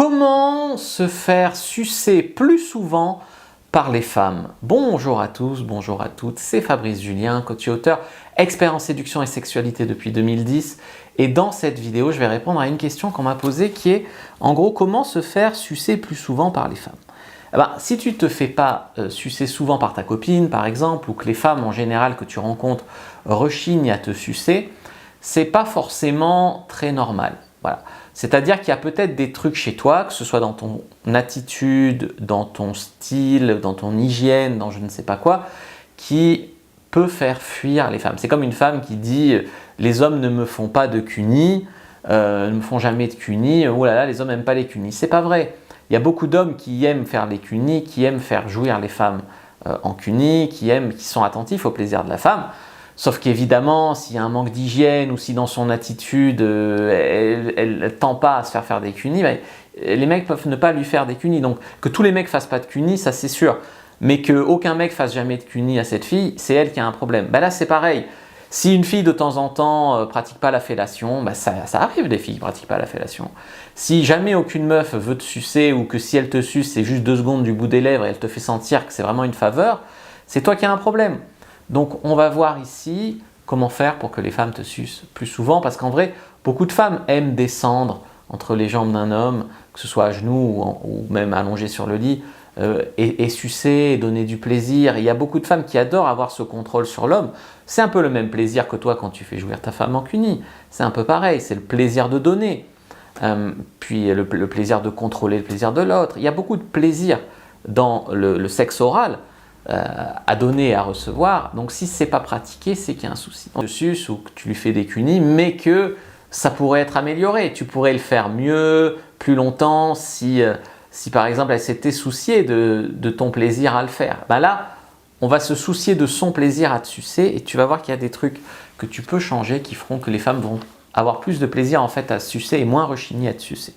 Comment se faire sucer plus souvent par les femmes? Bonjour à tous, bonjour à toutes, c'est Fabrice Julien, coach et auteur, expert en séduction et sexualité depuis 2010. Et dans cette vidéo, je vais répondre à une question qu'on m'a posée qui est, en gros, comment se faire sucer plus souvent par les femmes? Si tu ne te fais pas sucer souvent par ta copine, par exemple, ou que les femmes en général que tu rencontres rechignent à te sucer, c'est pas forcément très normal. Voilà. C'est-à-dire qu'il y a peut-être des trucs chez toi, que ce soit dans ton attitude, dans ton style, dans ton hygiène, dans je ne sais pas quoi, qui peut faire fuir les femmes. C'est comme une femme qui dit « les hommes ne me font pas de cuni, ne me font jamais de cuni, oh là là, les hommes n'aiment pas les cunis ». C'est pas vrai. Il y a beaucoup d'hommes qui aiment faire les cunis, qui aiment faire jouir les femmes en cunis, qui sont attentifs au plaisir de la femme. Sauf qu'évidemment, s'il y a un manque d'hygiène ou si dans son attitude, elle ne tend pas à se faire des cunis, les mecs peuvent ne pas lui faire des cunis. Donc que tous les mecs fassent pas de cunis, ça c'est sûr. Mais qu'aucun mec fasse jamais de cunis à cette fille, c'est elle qui a un problème. Là c'est pareil. Si une fille de temps en temps pratique pas la fellation, ça arrive des filles qui pratiquent pas la fellation. Si jamais aucune meuf veut te sucer ou que si elle te suce, c'est juste 2 secondes du bout des lèvres et elle te fait sentir que c'est vraiment une faveur, c'est toi qui as un problème. Donc on va voir ici comment faire pour que les femmes te sucent plus souvent, parce qu'en vrai, beaucoup de femmes aiment descendre entre les jambes d'un homme, que ce soit à genoux ou même allongé sur le lit, et sucer, et donner du plaisir. Il y a beaucoup de femmes qui adorent avoir ce contrôle sur l'homme. C'est un peu le même plaisir que toi quand tu fais jouir ta femme en cuni. C'est un peu pareil, c'est le plaisir de donner, puis le plaisir de contrôler le plaisir de l'autre. Il y a beaucoup de plaisir dans le sexe oral, à donner et à recevoir. Donc si ce n'est pas pratiqué, c'est qu'il y a un souci. Tu suces ou que tu lui fais des cunis, mais que ça pourrait être amélioré. Tu pourrais le faire mieux, plus longtemps, si par exemple elle s'était souciée de ton plaisir à le faire. Là, on va se soucier de son plaisir à te sucer et tu vas voir qu'il y a des trucs que tu peux changer qui feront que les femmes vont avoir plus de plaisir en fait à se sucer et moins rechigner à te sucer.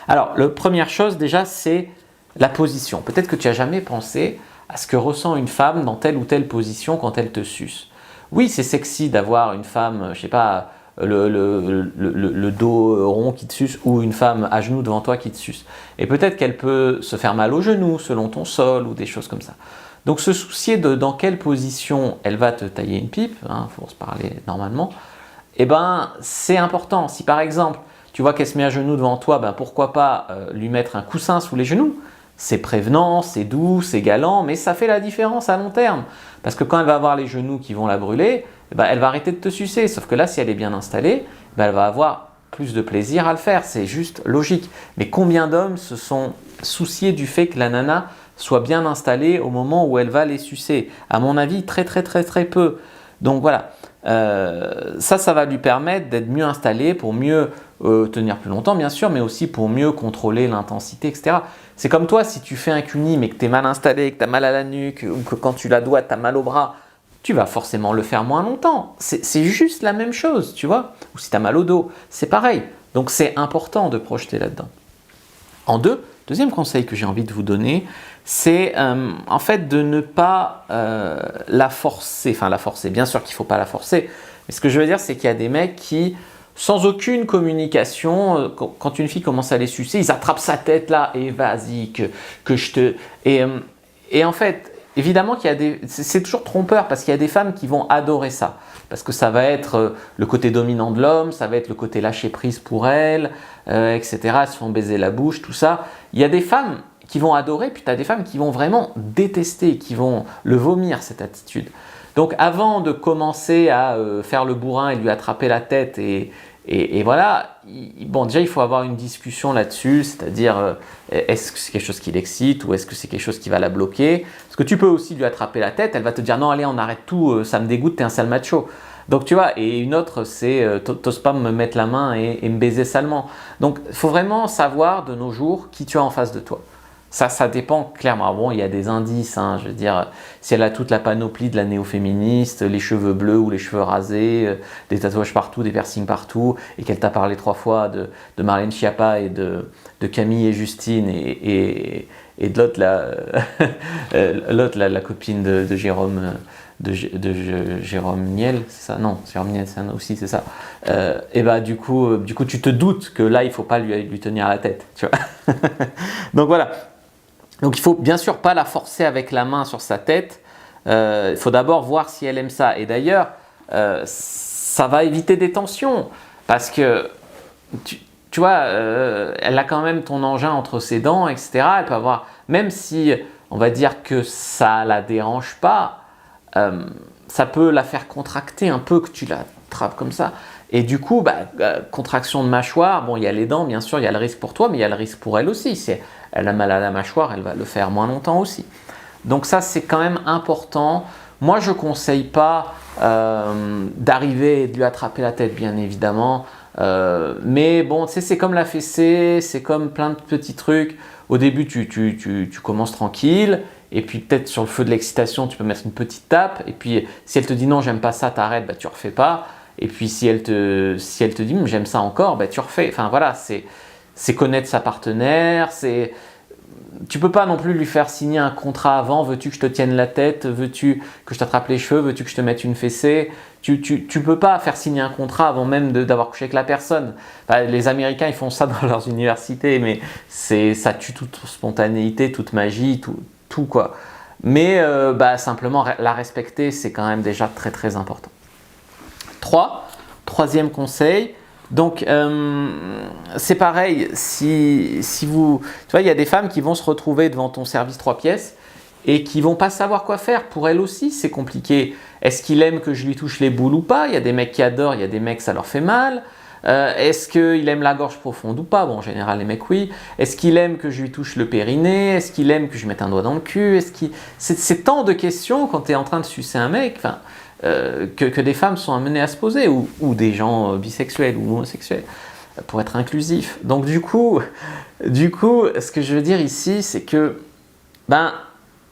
Alors, la première chose déjà, c'est la position. Peut-être que tu n'as jamais pensé à ce que ressent une femme dans telle ou telle position quand elle te suce. Oui, c'est sexy d'avoir une femme, je sais pas, le dos rond qui te suce ou une femme à genoux devant toi qui te suce. Et peut-être qu'elle peut se faire mal aux genoux selon ton sol ou des choses comme ça. Donc se soucier de dans quelle position elle va te tailler une pipe, faut se parler normalement, c'est important. Si par exemple, tu vois qu'elle se met à genoux devant toi, pourquoi pas lui mettre un coussin sous les genoux. C'est prévenant, c'est doux, c'est galant, mais ça fait la différence à long terme. Parce que quand elle va avoir les genoux qui vont la brûler, elle va arrêter de te sucer. Sauf que là, si elle est bien installée, elle va avoir plus de plaisir à le faire. C'est juste logique. Mais combien d'hommes se sont souciés du fait que la nana soit bien installée au moment où elle va les sucer? À mon avis, très peu. Donc voilà, ça va lui permettre d'être mieux installée pour mieux tenir plus longtemps bien sûr, mais aussi pour mieux contrôler l'intensité, etc. C'est comme toi, si tu fais un cuni mais que tu es mal installé, que tu as mal à la nuque ou que quand tu la dois, tu as mal au bras, tu vas forcément le faire moins longtemps. C'est juste la même chose, tu vois. Ou si tu as mal au dos, c'est pareil. Donc c'est important de projeter là-dedans. Deuxième conseil que j'ai envie de vous donner, c'est en fait de ne pas la forcer. Enfin la forcer, bien sûr qu'il ne faut pas la forcer. Mais ce que je veux dire, c'est qu'il y a des mecs qui, sans aucune communication, quand une fille commence à les sucer, ils attrapent sa tête là et vas-y que je te… Et en fait, évidemment qu'il y a des… C'est toujours trompeur parce qu'il y a des femmes qui vont adorer ça. Parce que ça va être le côté dominant de l'homme, ça va être le côté lâcher prise pour elles, etc. Elles se font baiser la bouche, tout ça. Il y a des femmes qui vont adorer, puis tu as des femmes qui vont vraiment détester, qui vont le vomir cette attitude. Donc avant de commencer à faire le bourrin et lui attraper la tête et voilà, déjà il faut avoir une discussion là-dessus, c'est-à-dire est-ce que c'est quelque chose qui l'excite ou est-ce que c'est quelque chose qui va la bloquer? Parce que tu peux aussi lui attraper la tête, elle va te dire non allez on arrête tout, ça me dégoûte, t'es un sale macho. Donc tu vois, et une autre c'est t'oses pas me mettre la main et me baiser salement. Donc il faut vraiment savoir de nos jours qui tu as en face de toi. Ça dépend clairement. Bon, il y a des indices, je veux dire, si elle a toute la panoplie de la néo-féministe, les cheveux bleus ou les cheveux rasés, des tatouages partout, des piercings partout, et qu'elle t'a parlé 3 fois de Marlène Schiappa et de Camille et Justine et de l'autre, la copine de Jérôme Jérôme Niel, c'est ça? Non, Jérôme Niel aussi, c'est ça. Et bah du coup, tu te doutes que là, il ne faut pas lui tenir la tête, tu vois. Donc voilà. Donc il faut bien sûr pas la forcer avec la main sur sa tête. Il faut d'abord voir si elle aime ça. Et d'ailleurs, ça va éviter des tensions parce que tu vois, elle a quand même ton engin entre ses dents, etc. Elle peut avoir, même si on va dire que ça la dérange pas, ça peut la faire contracter un peu, que tu la trappes comme ça. Et du coup, contraction de mâchoire, bon, il y a les dents, bien sûr, il y a le risque pour toi, mais il y a le risque pour elle aussi. Si elle a mal à la mâchoire, elle va le faire moins longtemps aussi. Donc ça, c'est quand même important. Moi, je ne conseille pas d'arriver et de lui attraper la tête, bien évidemment. Mais bon, tu sais, c'est comme la fessée, c'est comme plein de petits trucs. Au début, tu commences tranquille. Et puis peut-être sur le feu de l'excitation, tu peux mettre une petite tape. Et puis si elle te dit non, j'aime pas ça, t'arrêtes, tu refais pas. Et puis si elle te dit j'aime ça encore, tu refais. Enfin voilà, c'est connaître sa partenaire, tu peux pas non plus lui faire signer un contrat avant. Veux-tu que je te tienne la tête? Veux-tu que je t'attrape les cheveux? Veux-tu que je te mette une fessée? Tu peux pas faire signer un contrat avant même d'avoir couché avec la personne. Enfin, les Américains, ils font ça dans leurs universités, mais ça tue toute spontanéité, toute magie, tout quoi. Mais simplement la respecter, c'est quand même déjà très très important. Troisième conseil. Donc, c'est pareil, si vous... Tu vois, il y a des femmes qui vont se retrouver devant ton service 3 pièces et qui vont pas savoir quoi faire. Pour elles aussi, c'est compliqué. Est-ce qu'il aime que je lui touche les boules ou pas? Il y a des mecs qui adorent, il y a des mecs ça leur fait mal. Est-ce qu'il aime la gorge profonde ou pas? Bon, en général, les mecs, oui. Est-ce qu'il aime que je lui touche le périnée? Est-ce qu'il aime que je lui mette un doigt dans le cul? C'est tant de questions quand tu es en train de sucer un mec. Enfin, que des femmes sont amenées à se poser, ou des gens bisexuels ou homosexuels, pour être inclusif. Donc du coup, ce que je veux dire ici, c'est que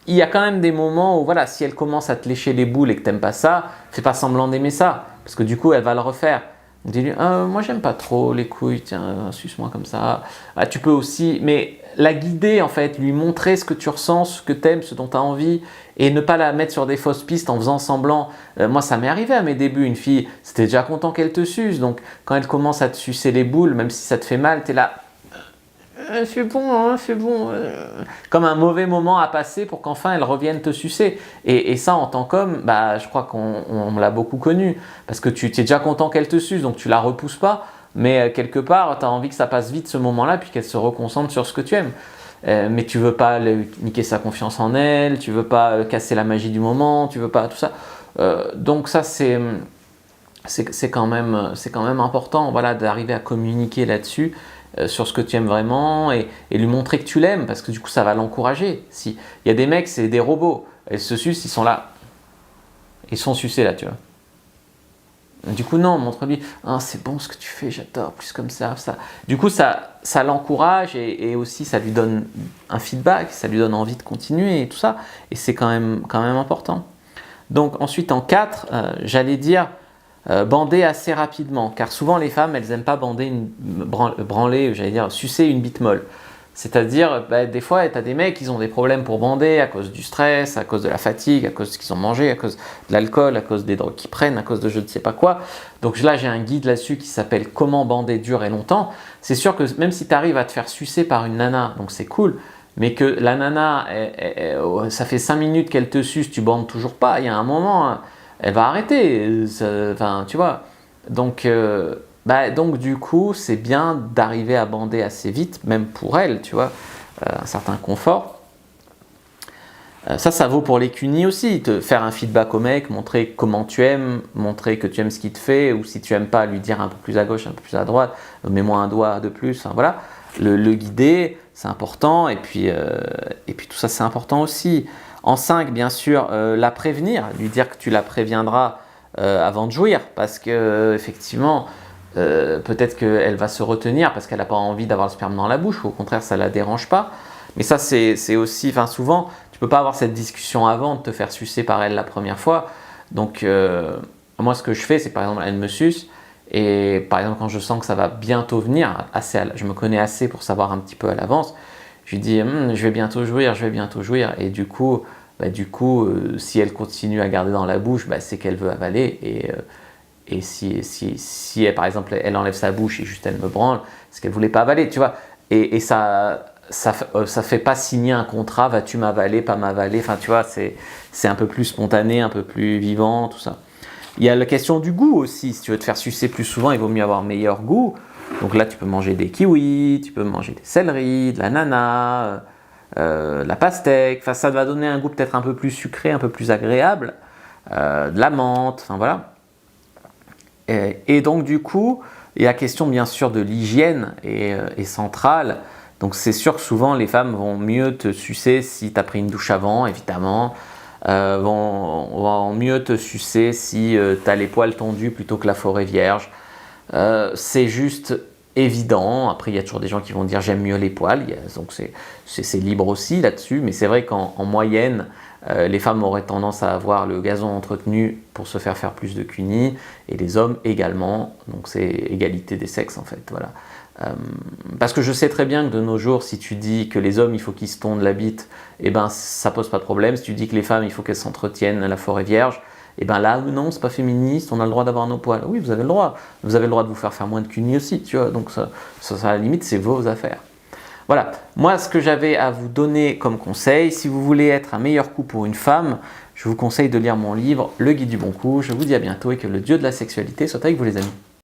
il y a quand même des moments où voilà, si elle commence à te lécher les boules et que t'aimes pas ça, fais pas semblant d'aimer ça, parce que du coup elle va le refaire. Dis-lui, moi j'aime pas trop les couilles, tiens, suce-moi comme ça. Tu peux aussi, mais la guider en fait, lui montrer ce que tu ressens, ce que t'aimes, ce dont tu as envie, et ne pas la mettre sur des fausses pistes en faisant semblant. Moi ça m'est arrivé à mes débuts, une fille, c'était déjà content qu'elle te suce, donc quand elle commence à te sucer les boules, même si ça te fait mal, t'es là, c'est bon, hein, c'est bon. Comme un mauvais moment à passer pour qu'enfin elle revienne te sucer. Et ça, en tant qu'homme, je crois qu'on l'a beaucoup connu. Parce que tu es déjà content qu'elle te suce, donc tu la repousses pas. Mais quelque part, tu as envie que ça passe vite ce moment-là, puis qu'elle se reconcentre sur ce que tu aimes. Mais tu veux pas niquer sa confiance en elle, tu veux pas casser la magie du moment, tu veux pas tout ça. Donc ça, c'est quand même important, voilà, d'arriver à communiquer là-dessus. Sur ce que tu aimes vraiment et lui montrer que tu l'aimes, parce que du coup ça va l'encourager. Il y a des mecs, c'est des robots, elles se sucent, ils sont là, ils sont sucés là, tu vois. Du coup non, montre-lui, c'est bon ce que tu fais, j'adore, plus comme ça. Du coup ça l'encourage et aussi ça lui donne un feedback, ça lui donne envie de continuer et tout ça, et c'est quand même important. Donc ensuite en 4, j'allais dire bander assez rapidement, car souvent les femmes elles n'aiment pas branler, j'allais dire sucer une bite molle. C'est-à-dire, des fois, tu as des mecs qui ont des problèmes pour bander à cause du stress, à cause de la fatigue, à cause de ce qu'ils ont mangé, à cause de l'alcool, à cause des drogues qu'ils prennent, à cause de je ne sais pas quoi. Donc là, j'ai un guide là-dessus qui s'appelle « Comment bander dur et longtemps ». C'est sûr que même si tu arrives à te faire sucer par une nana, donc c'est cool, mais que la nana, ça fait 5 minutes qu'elle te suce, tu bandes toujours pas, il y a un moment, elle va arrêter, tu vois. Donc du coup, c'est bien d'arriver à bander assez vite, même pour elle, tu vois, un certain confort. Ça vaut pour les cunis aussi, faire un feedback au mec, montrer comment tu aimes, montrer que tu aimes ce qu'il te fait, ou si tu aimes pas, lui dire un peu plus à gauche, un peu plus à droite, mets-moi un doigt de plus, voilà. Le guider, c'est important, et puis tout ça, c'est important aussi. En 5, bien sûr, la prévenir, lui dire que tu la préviendras avant de jouir, parce que effectivement, peut-être qu'elle va se retenir parce qu'elle n'a pas envie d'avoir le sperme dans la bouche, ou au contraire ça ne la dérange pas. Mais ça c'est aussi, souvent tu ne peux pas avoir cette discussion avant de te faire sucer par elle la première fois. Donc moi ce que je fais, c'est par exemple elle me suce, et par exemple quand je sens que ça va bientôt venir, je me connais assez pour savoir un petit peu à l'avance, je lui dis je vais bientôt jouir, et du coup bah, du coup, si elle continue à garder dans la bouche, bah, c'est qu'elle veut avaler. Et si elle, par exemple, elle enlève sa bouche et juste elle me branle, c'est qu'elle voulait pas avaler, tu vois. Et ça fait pas signer un contrat, vas-tu m'avaler, pas m'avaler. Enfin, tu vois, c'est un peu plus spontané, un peu plus vivant, tout ça. Il y a la question du goût aussi. Si tu veux te faire sucer plus souvent, il vaut mieux avoir meilleur goût. Donc là, tu peux manger des kiwis, tu peux manger des céleris, de l'ananas, la pastèque. Enfin, ça va donner un goût peut-être un peu plus sucré, un peu plus agréable. De la menthe, enfin voilà. Et donc du coup, il y a la question bien sûr de l'hygiène est centrale. Donc c'est sûr que souvent les femmes vont mieux te sucer si tu as pris une douche avant, évidemment. Vont mieux te sucer si tu as les poils tondus plutôt que la forêt vierge. C'est juste évident. Après, il y a toujours des gens qui vont dire j'aime mieux les poils. Donc c'est libre aussi là-dessus. Mais c'est vrai qu'en moyenne, les femmes auraient tendance à avoir le gazon entretenu pour se faire plus de cuni. Et les hommes également. Donc c'est égalité des sexes en fait. Voilà. Parce que je sais très bien que de nos jours, si tu dis que les hommes, il faut qu'ils se tondent la bite, eh ben, ça pose pas de problème. Si tu dis que les femmes, il faut qu'elles s'entretiennent la forêt vierge, et bien là, non, c'est pas féministe, on a le droit d'avoir nos poils. Oui, vous avez le droit. Vous avez le droit de vous faire moins de cuni aussi, tu vois. Donc ça à la limite, c'est vos affaires. Voilà. Moi, ce que j'avais à vous donner comme conseil, si vous voulez être un meilleur coup pour une femme, je vous conseille de lire mon livre, Le Guide du Bon Coup. Je vous dis à bientôt et que le dieu de la sexualité soit avec vous les amis.